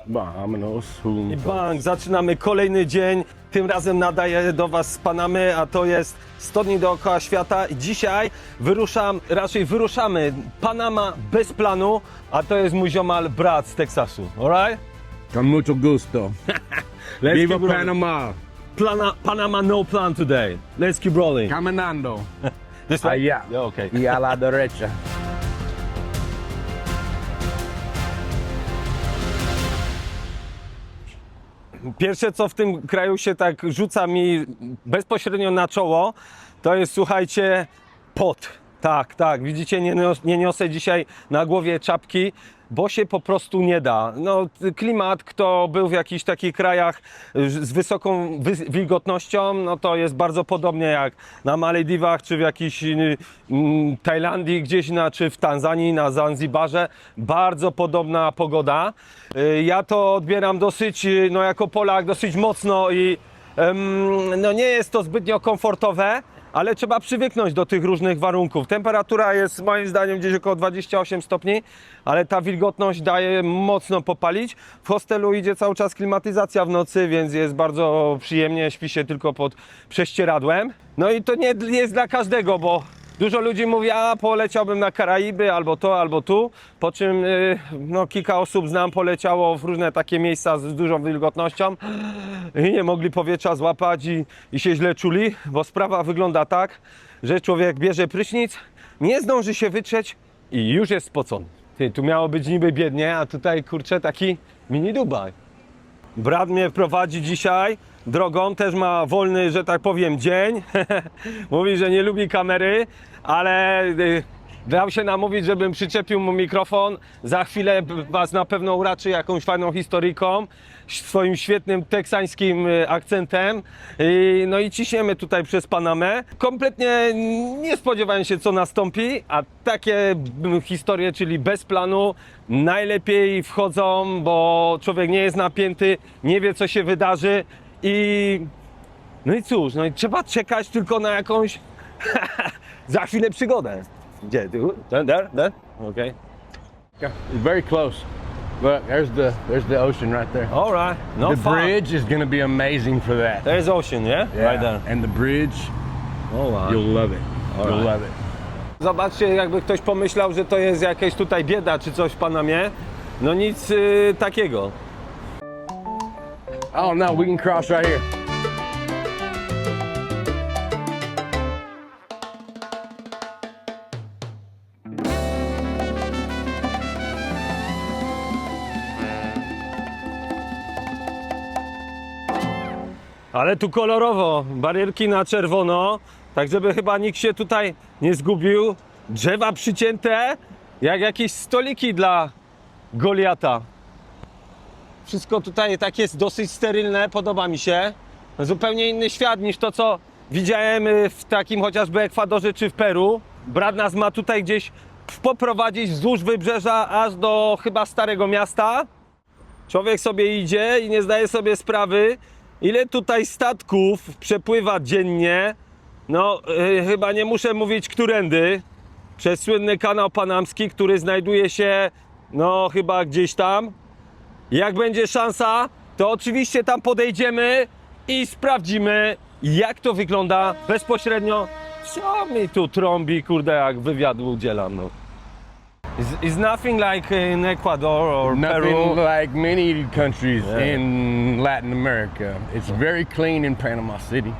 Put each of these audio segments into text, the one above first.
I bang, zaczynamy kolejny dzień. Tym razem nadaję do Was z Panamy, a to jest 100 dni dookoła świata. I dzisiaj wyruszamy Panama bez planu, a to jest mój ziomal brat z Teksasu. Alright? Con mucho gusto. Let's Viva keep rolling. Panama. Panama no plan today. Let's keep rolling. Caminando. This way? Allá. Yeah, okay. Y a la derecha. Pierwsze, co w tym kraju się tak rzuca mi bezpośrednio na czoło, to jest, słuchajcie, pot. Tak, widzicie, nie niosę dzisiaj na głowie czapki, bo się po prostu nie da. No, klimat, kto był w jakichś takich krajach z wysoką wilgotnością, no to jest bardzo podobnie jak na Malediwach, czy w jakiejś Tajlandii gdzieś, czy w Tanzanii, na Zanzibarze. Bardzo podobna pogoda. Ja to odbieram dosyć, no jako Polak, dosyć mocno i no nie jest to zbytnio komfortowe, ale trzeba przywyknąć do tych różnych warunków. Temperatura jest moim zdaniem gdzieś około 28 stopni, ale ta wilgotność daje mocno popalić. W hostelu idzie cały czas klimatyzacja w nocy, więc jest bardzo przyjemnie, śpi się tylko pod prześcieradłem. No i to nie jest dla każdego, bo dużo ludzi mówi, a poleciałbym na Karaiby, albo to, albo tu, po czym no, kilka osób znam poleciało w różne takie miejsca z dużą wilgotnością i nie mogli powietrza złapać i się źle czuli, bo sprawa wygląda tak, że człowiek bierze prysznic, nie zdąży się wytrzeć i już jest spocony. Tu miało być niby biednie, a tutaj kurczę taki mini Dubaj. Brat mnie prowadzi dzisiaj drogą, też ma wolny, że tak powiem, dzień. Mówi, że nie lubi kamery, ale dał się namówić, żebym przyczepił mu mikrofon. Za chwilę Was na pewno uraczy jakąś fajną historyjką, swoim świetnym teksańskim akcentem. No i ciśniemy tutaj przez Panamę. Kompletnie nie spodziewałem się, co nastąpi, a takie historie, czyli bez planu, najlepiej wchodzą, bo człowiek nie jest napięty, nie wie, co się wydarzy. No i cóż, no i trzeba czekać tylko na jakąś za chwilę przygodę. Gdzie? There? Okay. It's very close. Look, there's the ocean right there. All right. No The far. bridge is going to be amazing for that. There's ocean, yeah? Right there. And the bridge, All right. you'll love it. All You'll right. love it. Zobaczcie, jakby ktoś pomyślał, że to jest jakaś tutaj bieda czy coś w Panamie. No nic takiego. Oh no, we can cross right here. Ale tu kolorowo, barierki na czerwono, tak żeby chyba nikt się tutaj nie zgubił. Drzewa przycięte, jak jakieś stoliki dla Goliata. Wszystko tutaj tak jest dosyć sterylne, podoba mi się. Zupełnie inny świat niż to, co widziałem w takim chociażby Ekwadorze czy w Peru. Brat nas ma tutaj gdzieś poprowadzić wzdłuż wybrzeża aż do chyba Starego Miasta. Człowiek sobie idzie i nie zdaje sobie sprawy, ile tutaj statków przepływa dziennie. No, chyba nie muszę mówić którędy. Przez słynny kanał panamski, który znajduje się, no, chyba gdzieś tam. Jak będzie szansa, to oczywiście tam podejdziemy i sprawdzimy, jak to wygląda bezpośrednio. Co mi tu trąbi, kurde, jak wywiadu udzielam, no. It's nothing like in Ecuador or Peru. Nothing like many countries in Latin America. It's very clean in Panama City,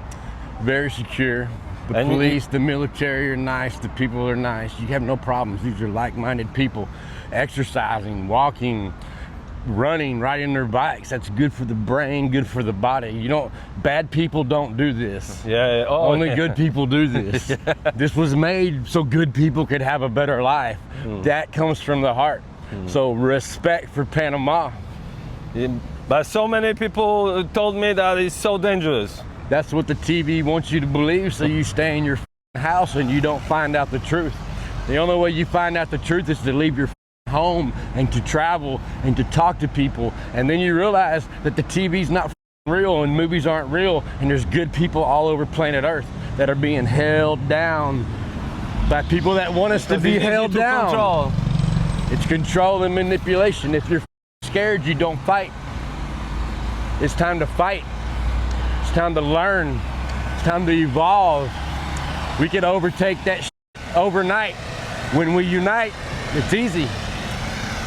very secure. The And police, the military are nice, the people are nice. You have no problems. These are like-minded people exercising, walking, running, riding their bikes. That's good for the brain, good for the body. You know, bad people don't do this. Yeah. Oh, Only good people do this. This was made so good people could have a better life. That comes from the heart. So respect for Panama. But so many people told me that it's so dangerous. That's what the TV wants you to believe, so you stay in your house and you don't find out the truth. The only way you find out the truth is to leave your home and to travel and to talk to people, and then you realize that the TV's not real and movies aren't real, and there's good people all over planet Earth that are being held down by people that want us to be held down. Control. It's control and manipulation. If you're scared, you don't fight. It's time to fight. It's time to learn. It's time to evolve. We could overtake that overnight. When we unite, it's easy.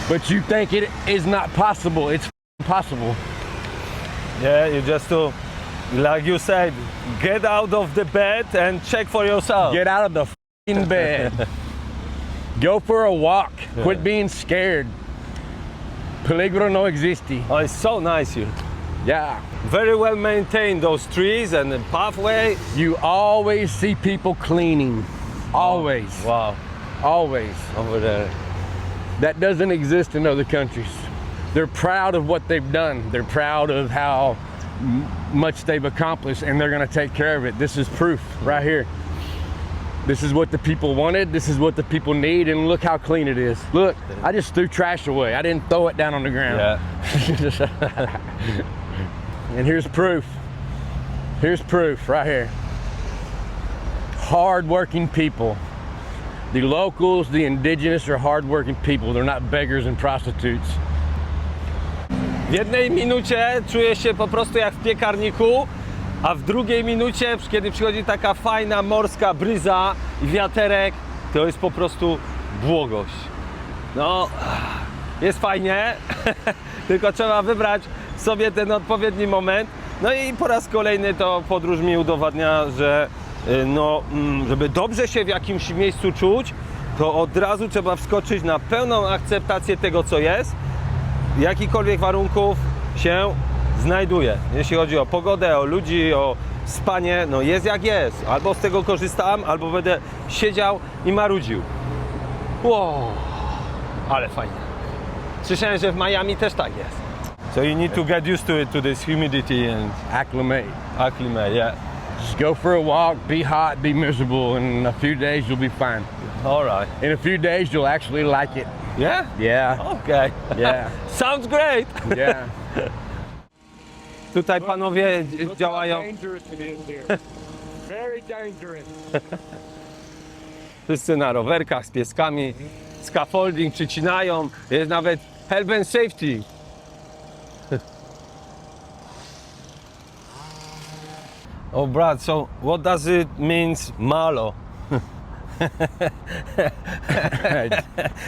But you think it is not possible. It's possible. Yeah, you just to, like you said, get out of the bed and check for yourself. Get out of the f***ing bed. Go for a walk. Quit being scared. Peligro no existe. Oh, it's so nice here. Yeah. Very well maintained, those trees and the pathway. You always see people cleaning. Always. Wow, Always. over there. That doesn't exist in other countries. They're proud of what they've done. They're proud of how much they've accomplished, and they're gonna take care of it. This is proof right here. This is what the people wanted. This is what the people need, and look how clean it is. Look, I just threw trash away. I didn't throw it down on the ground. Yeah. And here's proof. Here's proof right here. Hard-working people. The locals, the indigenous are hard-working people. They're not beggars and prostitutes. W jednej minucie czuję się po prostu jak w piekarniku, a w drugiej minucie, kiedy przychodzi taka fajna morska bryza i wiaterek, to jest po prostu błogość. No, jest fajnie, tylko trzeba wybrać sobie ten odpowiedni moment. No i po raz kolejny to podróż mi udowadnia, że no, żeby dobrze się w jakimś miejscu czuć, to od razu trzeba wskoczyć na pełną akceptację tego, co jest, jakichkolwiek warunków się znajduje. Jeśli chodzi o pogodę, o ludzi, o spanie, no jest jak jest. Albo z tego korzystam, albo będę siedział i marudził. Wow, ale fajnie. Słyszałem, że w Miami też tak jest. So you need to get used to it, to this humidity and Acclimate. acclimate, yeah. Just go for a walk, be hot, be miserable, and in a few days you'll be fine. All right. In a few days you'll actually like it. Yeah? Yeah. Okay. Yeah. Sounds great. Yeah. Tutaj panowie działają. dangerous it is here. Very dangerous. Wszyscy na rowerkach z pieskami, scaffolding przycinają, jest nawet health and safety. Oh Brad, so what does it mean malo?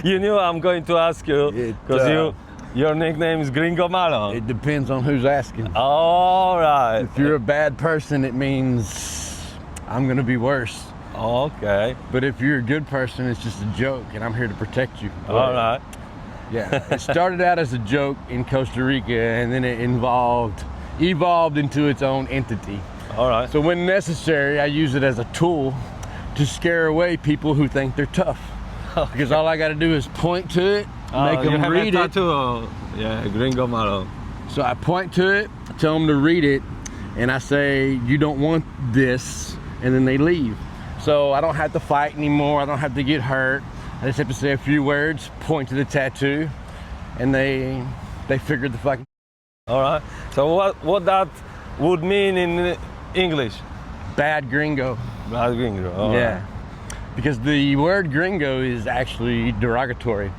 You knew I'm going to ask you because your nickname is Gringo Malo. It depends on who's asking. All right. If you're a bad person, it means I'm gonna be worse. Okay. But if you're a good person, it's just a joke, and I'm here to protect you. All right. Yeah. It started out as a joke in Costa Rica, and then it evolved into its own entity. All right. So when necessary, I use it as a tool to scare away people who think they're tough. Because all I got to do is point to it, make you them have read a it. tattoo? Or- Yeah, Gringo Malo. So I point to it, tell them to read it, and I say, you don't want this, and then they leave. So I don't have to fight anymore. I don't have to get hurt. I just have to say a few words, point to the tattoo, and they figure the fucking. All right. So what that would mean in English? Bad gringo. Bad Gringo. All Yeah. right. Because the word gringo is actually derogatory.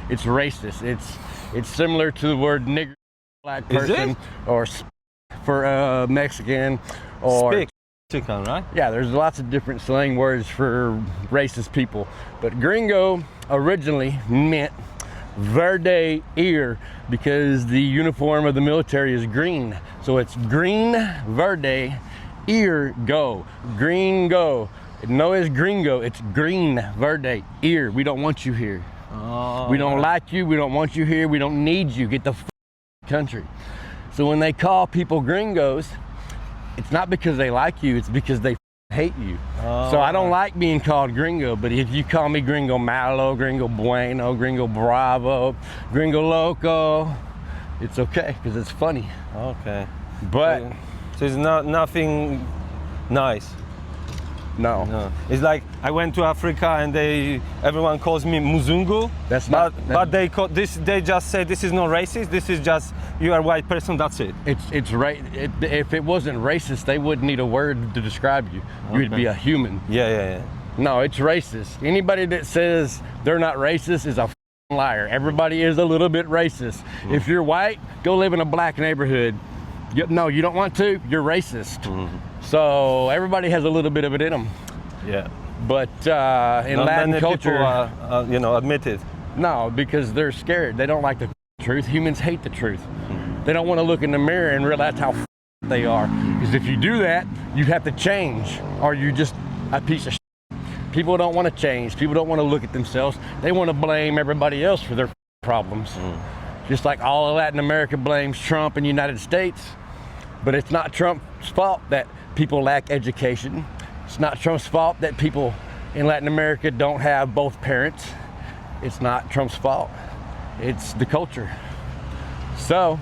It's racist. It's similar to the word nigger, black Is person, it? or for Mexican, or Speak chicken, right? yeah. There's lots of different slang words for racist people, but gringo originally meant verde ear because the uniform of the military is green, so it's green verde ear go green go. No, it's gringo. It's green verde ear. We don't want you here. Oh, We don't like you. We don't want you here. We don't need you. Get the country. So when they call people gringos, it's not because they like you. It's because they hate you. So I don't like being called gringo. But if you call me Gringo Malo, Gringo Bueno, Gringo Bravo, Gringo Loco, it's okay because it's funny. Okay. But So it's not nothing nice. no, No. It's like I went to Africa and everyone calls me Muzungu. That's not- But they call this. They just say this is not racist. This is just you are a white person. That's it. it's right. If it wasn't racist, they wouldn't need a word to describe you. You'd Okay. be a human. Yeah, yeah, yeah. No, it's racist. Anybody that says they're not racist is a liar. Everybody is a little bit racist. If you're white, go live in a black neighborhood. No, you don't want to, you're racist. So everybody has a little bit of it in them. Yeah. But in Not Latin many culture, people, admit it. no, because they're scared. They don't like the truth. Humans hate the truth. They don't want to look in the mirror and realize how they are. Because if you do that, you have to change, or you're just a piece of shit. People don't want to change. People don't want to look at themselves. They want to blame everybody else for their problems. Just like all of Latin America blames Trump and the United States. But it's not Trump's fault that people lack education. It's not Trump's fault that people in Latin America don't have both parents. It's not Trump's fault. It's the culture. So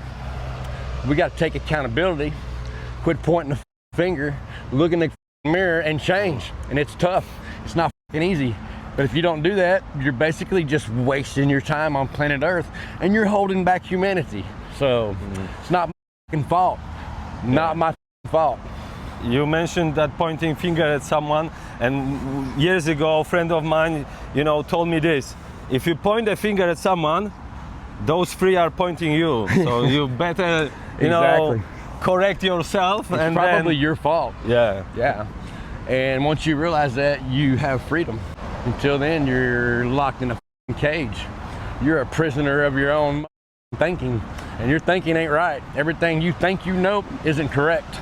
we got to take accountability, quit pointing the finger, look in the mirror and change. And it's tough. It's not easy. But if you don't do that, you're basically just wasting your time on planet Earth and you're holding back humanity. So it's not my fault. Not my fault. You mentioned that pointing finger at someone, and years ago a friend of mine, told me this: if you point a finger at someone, those three are pointing you. So you better, Exactly. correct yourself. It's and probably then, your fault. yeah. Yeah. And once you realize that, you have freedom. Until then, you're locked in a cage. You're a prisoner of your own thinking, and your thinking ain't right. Everything you think you know isn't correct.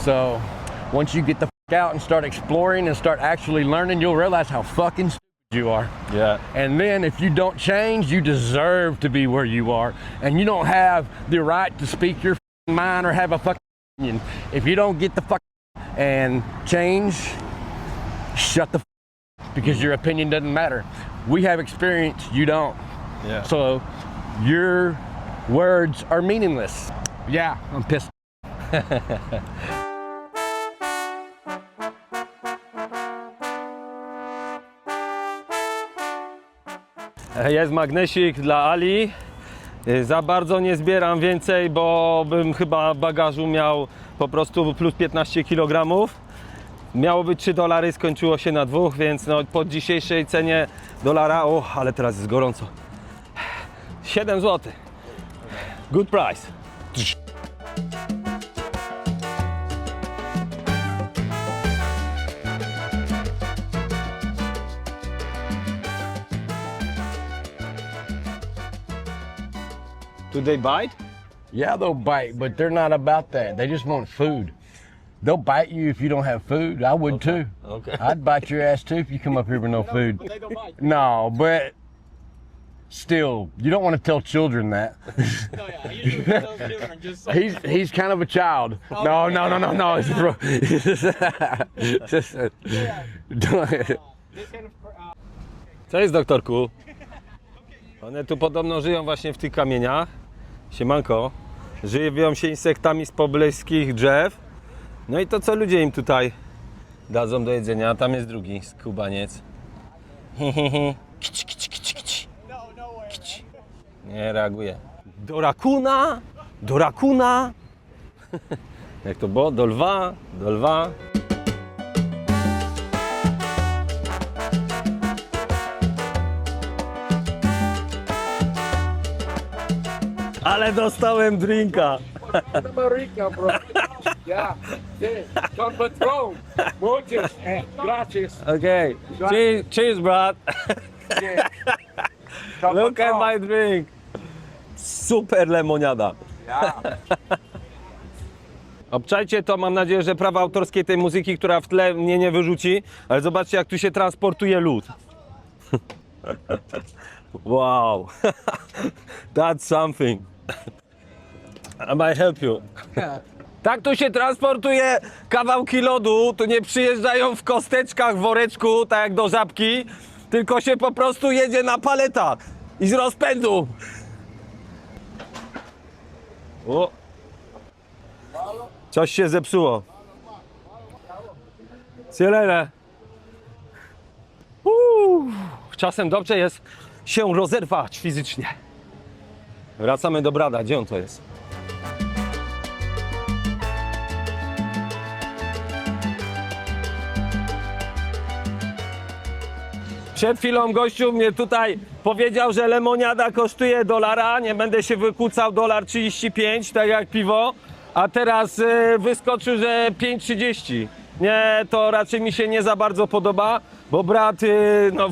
So once you get the out and start exploring and start actually learning, you'll realize how fucking stupid you are. Yeah. And then if you don't change, you deserve to be where you are. And you don't have the right to speak your mind or have a fucking opinion. If you don't get the fuck and change, shut the because your opinion doesn't matter. We have experience, you don't. Yeah. So your words are meaningless. Yeah, I'm pissed. Jest magnesik dla Ali. Za bardzo nie zbieram więcej, bo bym chyba w bagażu miał po prostu plus 15 kg. Miało być $3, skończyło się na 2, więc po dzisiejszej cenie dolara, ale teraz jest gorąco. 7 zł. Good price. Do they bite? Yeah, they'll bite, but they're not about that. They just want food. They'll bite you if you don't have food. I would too. Okay. I'd bite your ass too if you come up here with no food. They don't bite. No, but still, you don't want to tell children that. No, yeah, I usually tell children just He's kind of a child. No. It's this kind of Cześć, doktorku. One tu podobno żyją właśnie w tych kamieniach. Siemanko. Żywią się insektami z pobliskich drzew. No i to co ludzie im tutaj dadzą do jedzenia. Tam jest drugi skubaniec. Kici, kici, kici, kici. Kici. Nie reaguje. Do rakuna! Do rakuna! Jak to było? Do lwa! Do lwa! Ale dostałem drinka. America, bro. Yeah. John Patron. Muchas gracias. Okay. Cheers, brat. Yeah. Look at my drink. Super lemoniada. Yeah. Obczajcie to, mam nadzieję, że prawa autorskie tej muzyki, która w tle mnie nie wyrzuci, ale zobaczcie, jak tu się transportuje lód. Wow. That's something. I might help you. Tak tu się transportuje kawałki lodu, tu nie przyjeżdżają w kosteczkach, w woreczku, tak jak do Żabki, tylko się po prostu jedzie na paletach i z rozpędu. O. Coś się zepsuło. Cielele. Czasem dobrze jest się rozerwać fizycznie. Wracamy do Brada. Gdzie on to jest? Przed chwilą gościu mnie tutaj powiedział, że lemoniada kosztuje $1, nie będę się wykłócał, $1,35, tak jak piwo, a teraz wyskoczył, że 5,30. Nie, to raczej mi się nie za bardzo podoba, bo brat, no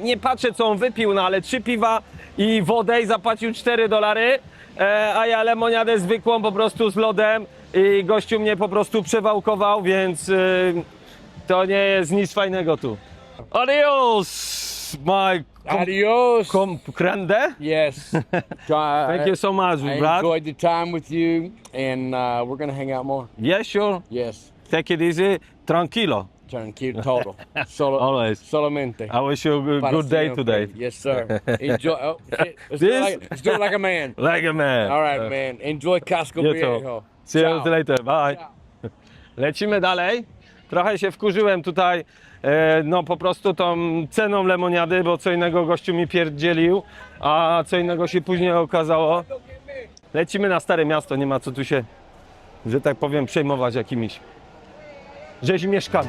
nie patrzę co on wypił, no ale 3 piwa i wodę i zapłacił $4, a ja lemoniadę zwykłą po prostu z lodem i gościu mnie po prostu przewałkował, więc to nie jest nic fajnego tu. Adios, my Adios. comprende? Yes. Thank you so much, I Brad. enjoyed the time with you, and we're gonna hang out more. Yeah, sure. Yes. Take it easy, tranquilo. Tranquilo, total. Always. Solamente. I wish you a Para good day siempre. today. Yes, sir. Enjoy. Oh, shit. Let's, This- let's do it like a man. Like a man. All right, man. Enjoy Casco You Viejo. too. See you Ciao. later, bye. Lecimy dalej. Trochę się wkurzyłem tutaj, no po prostu tą ceną lemoniady, bo co innego gościu mi pierdzielił, a co innego się później okazało. Lecimy na Stare Miasto, nie ma co tu się, że tak powiem, przejmować jakimiś rzeźmieszkami.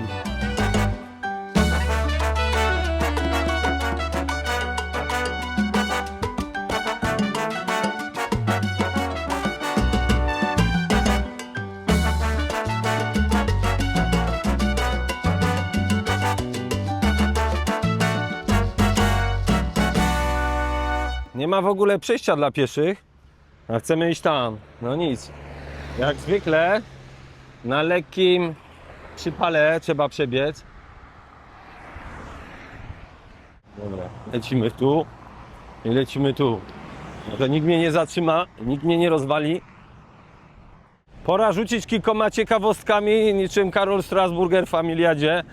Nie ma w ogóle przejścia dla pieszych, a chcemy iść tam. No nic. Jak zwykle na lekkim przypale trzeba przebiec. Dobra, lecimy tu i lecimy tu. Może nikt mnie nie zatrzyma, nikt mnie nie rozwali. Pora rzucić kilkoma ciekawostkami, niczym Karol Strasburger w Familiadzie,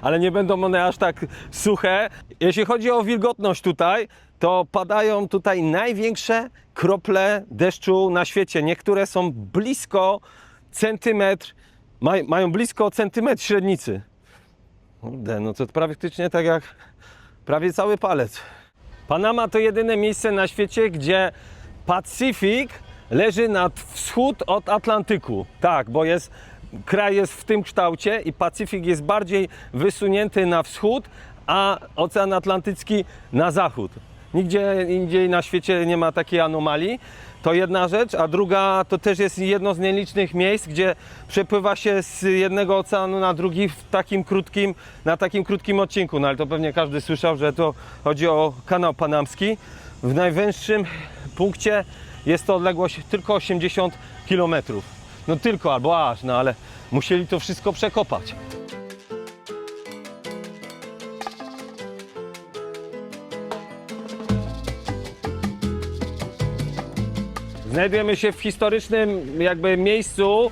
ale nie będą one aż tak suche. Jeśli chodzi o wilgotność tutaj, to padają tutaj największe krople deszczu na świecie. Niektóre są blisko centymetr, mają blisko centymetr średnicy. Kurde, no to praktycznie tak jak prawie cały palec. Panama to jedyne miejsce na świecie, gdzie Pacyfik leży na wschód od Atlantyku. Tak, bo kraj jest w tym kształcie i Pacyfik jest bardziej wysunięty na wschód, a Ocean Atlantycki na zachód. Nigdzie indziej na świecie nie ma takiej anomalii. To jedna rzecz, a druga to też jest jedno z nielicznych miejsc, gdzie przepływa się z jednego oceanu na drugi na takim krótkim odcinku. No ale to pewnie każdy słyszał, że to chodzi o kanał panamski. W najwęższym punkcie jest to odległość tylko 80 km. No tylko albo aż, no ale musieli to wszystko przekopać. Znajdujemy się w historycznym jakby miejscu,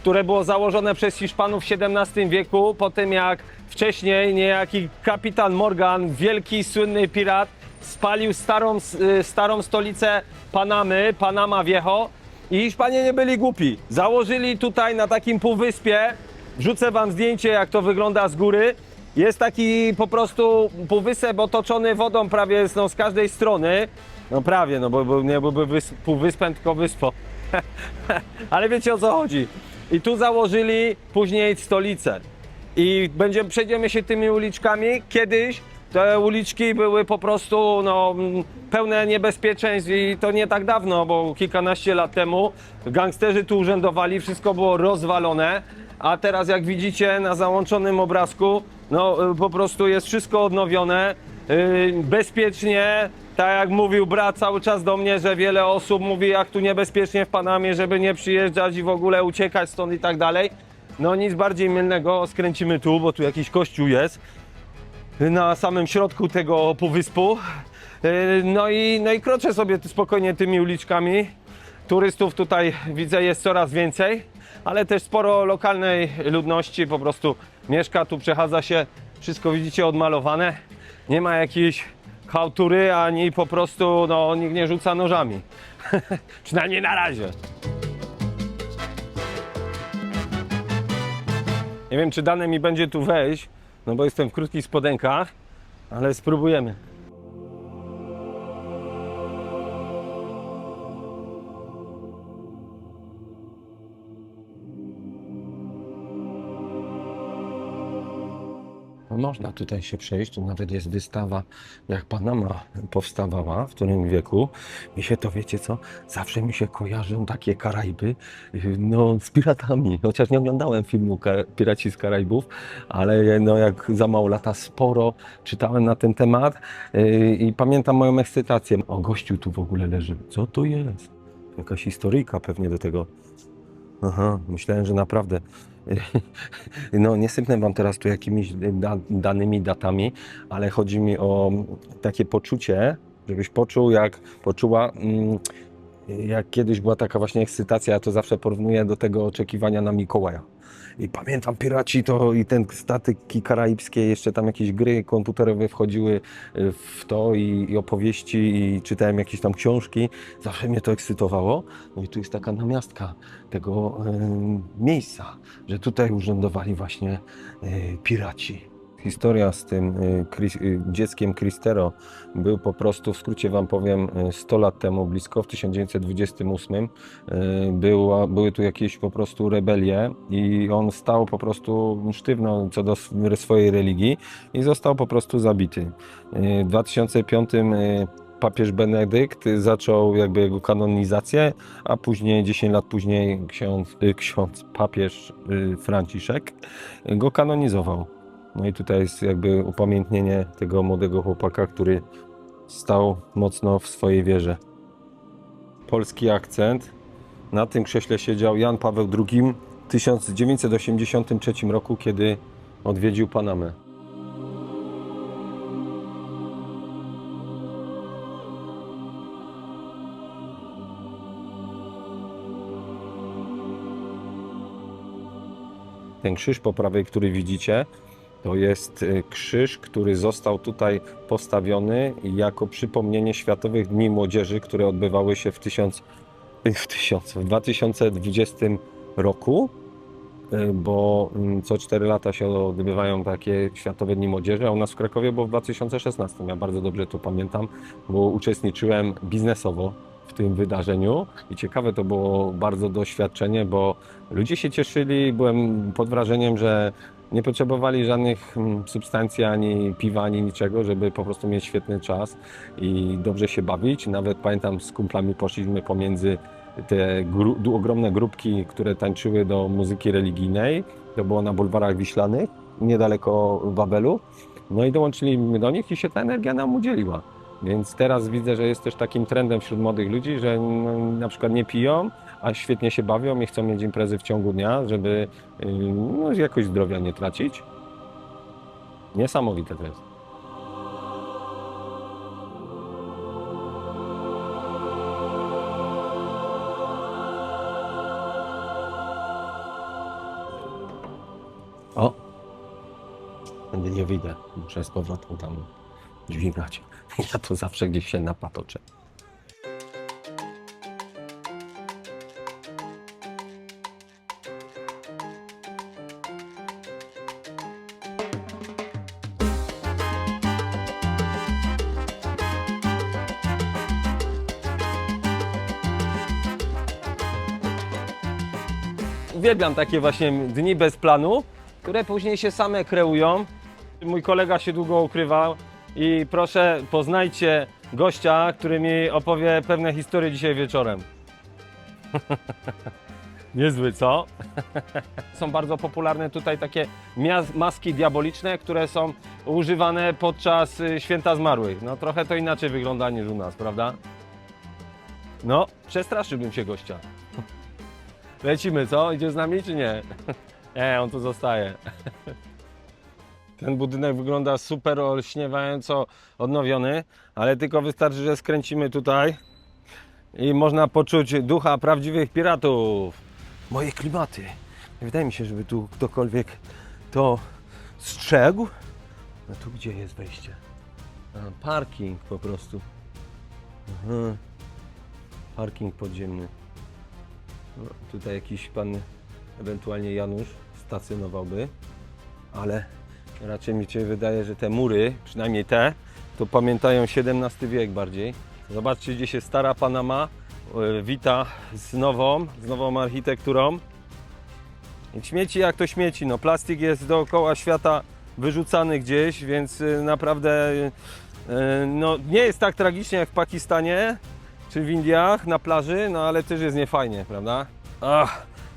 które było założone przez Hiszpanów w XVII wieku, po tym jak wcześniej niejaki kapitan Morgan, wielki, słynny pirat, spalił starą stolicę Panamy, Panama Viejo, i Hiszpanie nie byli głupi. Założyli tutaj na takim półwyspie, wrzucę wam zdjęcie jak to wygląda z góry, jest taki po prostu półwysep otoczony wodą prawie no, z każdej strony. No prawie, no bo nie byłby półwyspem, tylko wyspo. Ale wiecie o co chodzi. I tu założyli później stolicę. I przejdziemy się tymi uliczkami. Kiedyś te uliczki były po prostu no, pełne niebezpieczeństw i to nie tak dawno, bo kilkanaście lat temu gangsterzy tu urzędowali, wszystko było rozwalone. A teraz jak widzicie na załączonym obrazku, no po prostu jest wszystko odnowione, bezpiecznie. Tak jak mówił brat cały czas do mnie, że wiele osób mówi jak tu niebezpiecznie w Panamie, żeby nie przyjeżdżać i w ogóle uciekać stąd i tak dalej. No nic bardziej mylnego, skręcimy tu, bo tu jakiś kościół jest na samym środku tego półwyspu. No i kroczę sobie spokojnie tymi uliczkami. Turystów tutaj widzę jest coraz więcej, ale też sporo lokalnej ludności po prostu mieszka tu, przechadza się, wszystko widzicie odmalowane. Nie ma jakiejś chałtury, ani po prostu no, nikt nie rzuca nożami. Przynajmniej na razie. Nie wiem, czy dane mi będzie tu wejść, no bo jestem w krótkich spodenkach, ale spróbujemy. można tutaj się przejść, tu nawet jest wystawa, jak Panama powstawała, w którym wieku. Mi się to, wiecie co, zawsze mi się kojarzą takie Karaiby, no z piratami, chociaż nie oglądałem filmu Piraci z Karaibów, ale no jak za mało lata sporo czytałem na ten temat i pamiętam moją ekscytację. O, gościu tu w ogóle leży, co to jest? Jakaś historyjka pewnie do tego. Aha, myślałem, że naprawdę. No, nie sypnę wam teraz tu jakimiś danymi datami, ale chodzi mi o takie poczucie, żebyś poczuł, jak poczuła, jak kiedyś była taka właśnie ekscytacja, ja to zawsze porównuję do tego oczekiwania na Mikołaja. I pamiętam Piraci to i ten statyki karaibskie, jeszcze tam jakieś gry komputerowe wchodziły w to i opowieści i czytałem jakieś tam książki. Zawsze mnie to ekscytowało. No i tu jest taka namiastka tego miejsca, że tutaj urzędowali właśnie piraci. Historia z tym dzieckiem Cristero był po prostu, w skrócie wam powiem, 100 lat temu blisko, w 1928 były tu jakieś po prostu rebelie i on stał po prostu sztywno co do swojej religii i został po prostu zabity. W 2005 papież Benedykt zaczął jakby jego kanonizację, a później, 10 lat później papież Franciszek go kanonizował. No i tutaj jest jakby upamiętnienie tego młodego chłopaka, który stał mocno w swojej wierze. Polski akcent. Na tym krześle siedział Jan Paweł II w 1983 roku, kiedy odwiedził Panamę. Ten krzyż po prawej, który widzicie, to jest krzyż, który został tutaj postawiony jako przypomnienie Światowych Dni Młodzieży, które odbywały się w 2020 roku, bo co 4 lata się odbywają takie Światowe Dni Młodzieży, a u nas w Krakowie było w 2016. Ja bardzo dobrze to pamiętam, bo uczestniczyłem biznesowo w tym wydarzeniu i ciekawe to było bardzo doświadczenie, bo ludzie się cieszyli, byłem pod wrażeniem, że nie potrzebowali żadnych substancji, ani piwa, ani niczego, żeby po prostu mieć świetny czas i dobrze się bawić. Nawet pamiętam, z kumplami poszliśmy pomiędzy te ogromne grupki, które tańczyły do muzyki religijnej. To było na bulwarach Wiślanych, niedaleko Wawelu. No i dołączyliśmy do nich i się ta energia nam udzieliła. Więc teraz widzę, że jest też takim trendem wśród młodych ludzi, że na przykład nie piją, a świetnie się bawią i chcą mieć imprezy w ciągu dnia, żeby jakoś zdrowia nie tracić. Niesamowite to jest. O! Będę nie wyjdę. Muszę z powrotem tam dźwigać. Ja to zawsze gdzieś się napatoczę. Uwielbiam takie właśnie dni bez planu, które później się same kreują. Mój kolega się długo ukrywał i proszę, poznajcie gościa, który mi opowie pewne historie dzisiaj wieczorem. Niezły, co? Są bardzo popularne tutaj takie maski diaboliczne, które są używane podczas Święta Zmarłych. No trochę to inaczej wygląda niż u nas, prawda? No, przestraszyłbym się gościa. Lecimy, co? Idzie z nami, czy nie? Nie, on tu zostaje. Ten budynek wygląda super olśniewająco odnowiony, ale tylko wystarczy, że skręcimy tutaj i można poczuć ducha prawdziwych piratów. Moje klimaty. Nie wydaje mi się, żeby tu ktokolwiek to strzegł. No tu gdzie jest wejście? Parking po prostu. Aha. Parking podziemny. No, tutaj jakiś pan, ewentualnie Janusz, stacjonowałby, ale raczej mi się wydaje, że te mury, przynajmniej te, to pamiętają XVII wiek bardziej. Zobaczcie, gdzie się stara Panama wita z nową architekturą. I śmieci jak to śmieci, no plastik jest dookoła świata wyrzucany gdzieś, więc naprawdę no, nie jest tak tragicznie jak w Pakistanie czy w Indiach na plaży, no ale też jest niefajnie, prawda?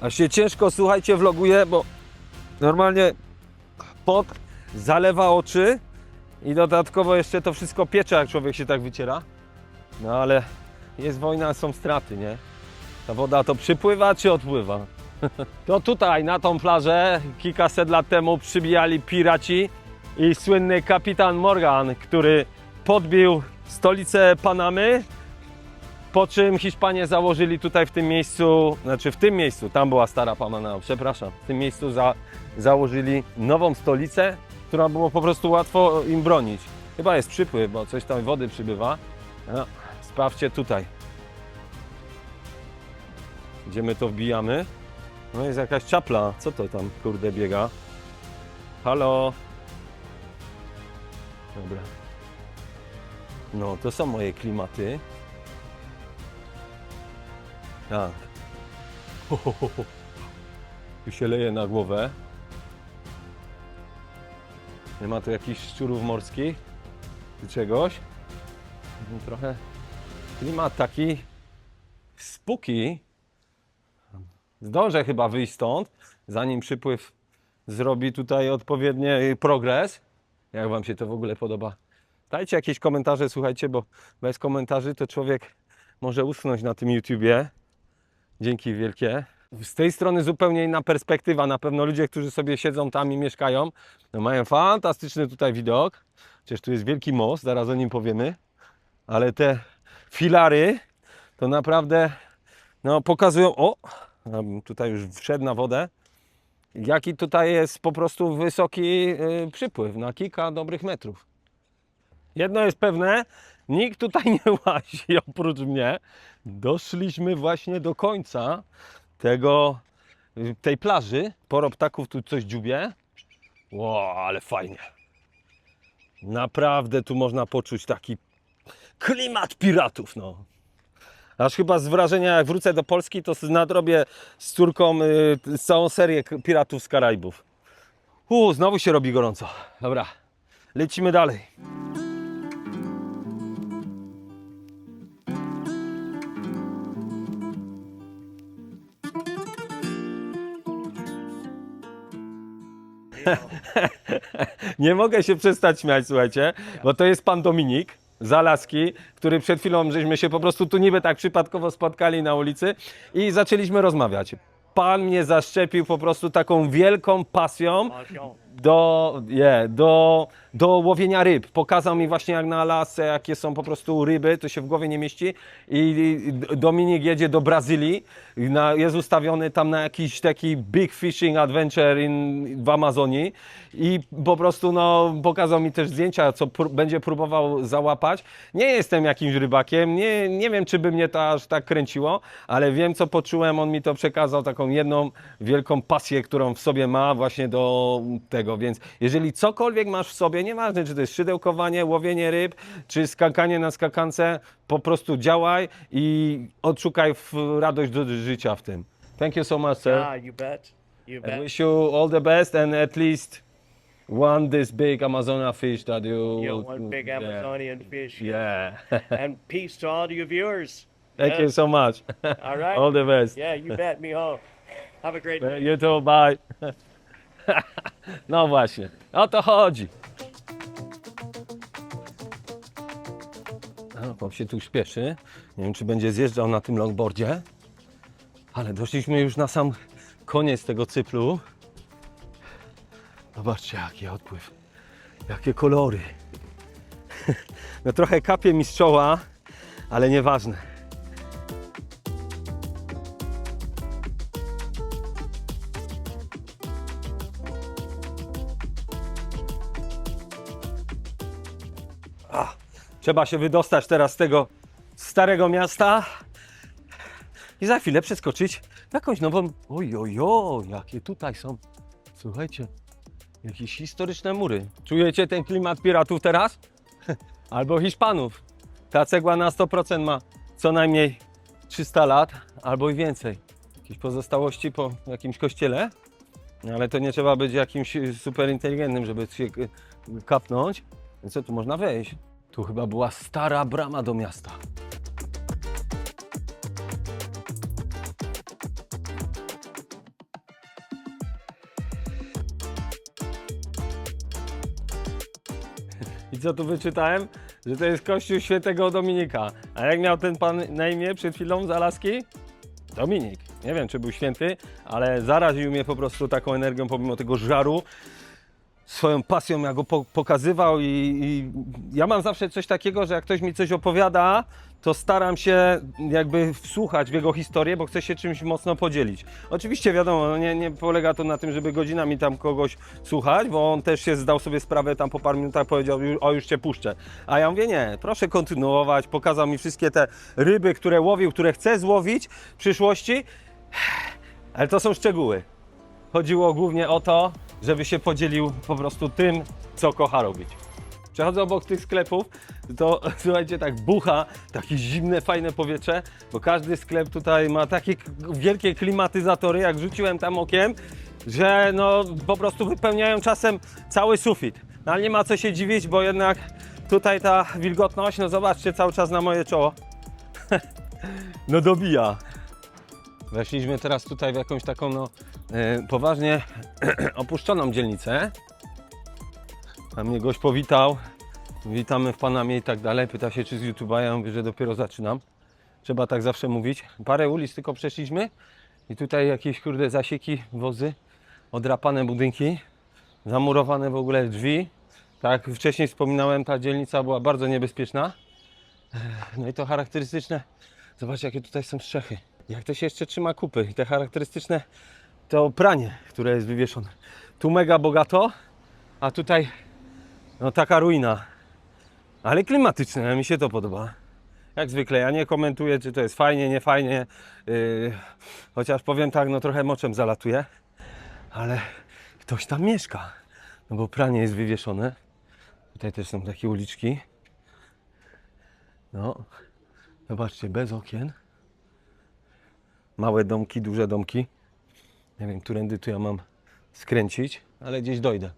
Aż się ciężko, słuchajcie, vloguje, bo normalnie pot zalewa oczy i dodatkowo jeszcze to wszystko piecze, jak człowiek się tak wyciera. No ale jest wojna, są straty, nie? Ta woda to przypływa czy odpływa? To tutaj, na tą plażę, kilkaset lat temu przybijali piraci i słynny kapitan Morgan, który podbił stolicę Panamy, po czym Hiszpanie założyli tutaj w tym miejscu, tam była stara Panama, przepraszam, w tym miejscu założyli nową stolicę, która było po prostu łatwo im bronić. Chyba jest przypływ, bo coś tam wody przybywa. No, sprawdźcie tutaj. Gdzie my to wbijamy? No jest jakaś czapla. Co to tam, kurde, biega? Halo? Dobra. No, to są moje klimaty. Tak. Tu się leje na głowę. Nie ma tu jakichś szczurów morskich? Czy czegoś? No, trochę klimat taki spooky. Zdążę chyba wyjść stąd, zanim przypływ zrobi tutaj odpowiedni progres. Jak wam się to w ogóle podoba? Dajcie jakieś komentarze, słuchajcie, bo bez komentarzy to człowiek może usnąć na tym YouTubie. Dzięki wielkie. Z tej strony zupełnie inna perspektywa. Na pewno ludzie, którzy sobie siedzą tam i mieszkają, no mają fantastyczny tutaj widok. Przecież tu jest wielki most, zaraz o nim powiemy. Ale te filary to naprawdę no, pokazują... O! Tutaj już wszedł na wodę. Jaki tutaj jest po prostu wysoki przypływ na kilka dobrych metrów. Jedno jest pewne, nikt tutaj nie łazi oprócz mnie. Doszliśmy właśnie do końca tej plaży. Sporo ptaków tu coś dziubie. Ło, ale fajnie. Naprawdę tu można poczuć taki klimat piratów, no. Aż chyba z wrażenia, jak wrócę do Polski, to nadrobię z córką całą serię Piratów z Karaibów. Znowu się robi gorąco. Dobra, lecimy dalej. Nie mogę się przestać śmiać, słuchajcie, bo to jest pan Dominik z Alaski, który przed chwilą żeśmy się po prostu tu niby tak przypadkowo spotkali na ulicy i zaczęliśmy rozmawiać. Pan mnie zaszczepił po prostu taką wielką pasją do łowienia ryb. Pokazał mi właśnie jak na Alasce, jakie są po prostu ryby, to się w głowie nie mieści. I Dominik jedzie do Brazylii, jest ustawiony tam na jakiś taki big fishing adventure w Amazonii i po prostu no, pokazał mi też zdjęcia, co będzie próbował załapać. Nie jestem jakimś rybakiem, nie wiem, czy by mnie to aż tak kręciło, ale wiem, co poczułem, on mi to przekazał, taką jedną wielką pasję, którą w sobie ma właśnie do tego, więc jeżeli cokolwiek masz w sobie, nieważne, czy to jest szydełkowanie, łowienie ryb, czy skakanie na skakance, po prostu działaj i odszukaj radość do życia w tym. Thank you so much, sir. You bet. You I bet. wish you all the best and at least one this big Amazona fish that you... One big Amazonian fish. Yeah. And peace to all your viewers. Thank you so much. All right. All the best. Yeah, you bet, mijo. Have a great day. You too, bye. No właśnie, o to chodzi. On się tu śpieszy. Nie wiem, czy będzie zjeżdżał na tym longboardzie. Ale doszliśmy już na sam koniec tego cyklu. Zobaczcie, jaki odpływ. Jakie kolory. No trochę kapie mi z czoła, ale nieważne. Trzeba się wydostać teraz z tego starego miasta i za chwilę przeskoczyć w jakąś nową... Ojojo, jakie tutaj są, słuchajcie, jakieś historyczne mury. Czujecie ten klimat piratów teraz? Albo Hiszpanów. Ta cegła na 100% ma co najmniej 300 lat albo i więcej. Jakieś pozostałości po jakimś kościele? Ale to nie trzeba być jakimś super inteligentnym, żeby się kapnąć. Więc co, tu można wejść? Tu chyba była stara brama do miasta. I co tu wyczytałem? Że to jest kościół świętego Dominika. A jak miał ten pan na imię przed chwilą z Alaski? Dominik. Nie wiem, czy był święty, ale zaraził mnie po prostu taką energią, pomimo tego żaru. Swoją pasją ja go pokazywał i ja mam zawsze coś takiego, że jak ktoś mi coś opowiada, to staram się jakby wsłuchać w jego historię, bo chcę się czymś mocno podzielić. Oczywiście wiadomo, no nie polega to na tym, żeby godzinami tam kogoś słuchać, bo on też się zdał sobie sprawę, tam po paru minutach powiedział, o już cię puszczę. A ja mówię, nie, proszę kontynuować, pokazał mi wszystkie te ryby, które łowił, które chce złowić w przyszłości, ale to są szczegóły. Chodziło głównie o to, żeby się podzielił po prostu tym, co kocha robić. Przechodzę obok tych sklepów, to słuchajcie, tak bucha, takie zimne, fajne powietrze, bo każdy sklep tutaj ma takie wielkie klimatyzatory, jak rzuciłem tam okiem, że no po prostu wypełniają czasem cały sufit. No ale nie ma co się dziwić, bo jednak tutaj ta wilgotność, no zobaczcie cały czas na moje czoło. No dobija. Weszliśmy teraz tutaj w jakąś taką no, poważnie opuszczoną dzielnicę. A mnie gość powitał, witamy w Panamie i tak dalej, pyta się czy z YouTube'a, ja mówię, że dopiero zaczynam. Trzeba tak zawsze mówić. Parę ulic tylko przeszliśmy i tutaj jakieś kurde zasieki, wozy, odrapane budynki, zamurowane w ogóle drzwi. Tak jak wcześniej wspominałem, ta dzielnica była bardzo niebezpieczna. No i to charakterystyczne, zobaczcie jakie tutaj są strzechy. Jak to się jeszcze trzyma kupy i te charakterystyczne to pranie, które jest wywieszone. Tu mega bogato, a tutaj no taka ruina. Ale klimatyczne, mi się to podoba. Jak zwykle, ja nie komentuję, czy to jest fajnie, nie fajnie. Chociaż powiem tak, no trochę moczem zalatuje. Ale ktoś tam mieszka. No bo pranie jest wywieszone. Tutaj też są takie uliczki. No, zobaczcie, bez okien. Małe domki, duże domki. Nie wiem, którędy tu ja mam skręcić, ale gdzieś dojdę.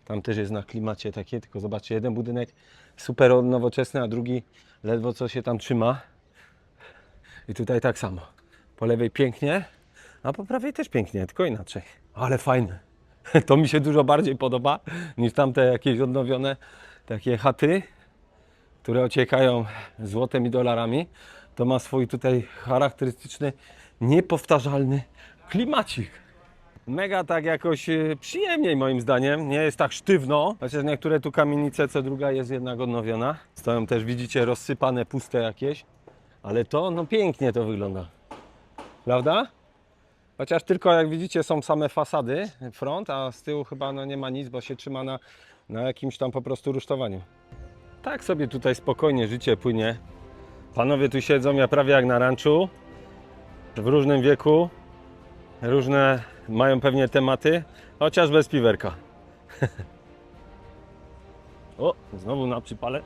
Tam też jest na klimacie takie, tylko zobaczcie, jeden budynek super nowoczesny, a drugi ledwo co się tam trzyma. I tutaj tak samo. Po lewej pięknie, a po prawej też pięknie, tylko inaczej. Ale fajne. To mi się dużo bardziej podoba niż tamte jakieś odnowione takie chaty, które ociekają złotem i dolarami. To ma swój tutaj charakterystyczny, niepowtarzalny klimacik. Mega tak jakoś przyjemniej moim zdaniem, nie jest tak sztywno, chociaż niektóre tu kamienice, co druga jest jednak odnowiona. Stoją też, widzicie, rozsypane, puste jakieś, ale to, no pięknie to wygląda, prawda? Chociaż tylko jak widzicie są same fasady, front, a z tyłu chyba no, nie ma nic, bo się trzyma na jakimś tam po prostu rusztowaniu. Tak sobie tutaj spokojnie życie płynie. Panowie tu siedzą, ja prawie jak na ranczu, w różnym wieku, różne mają pewnie tematy, chociaż bez piwerka. O, znowu na przypale.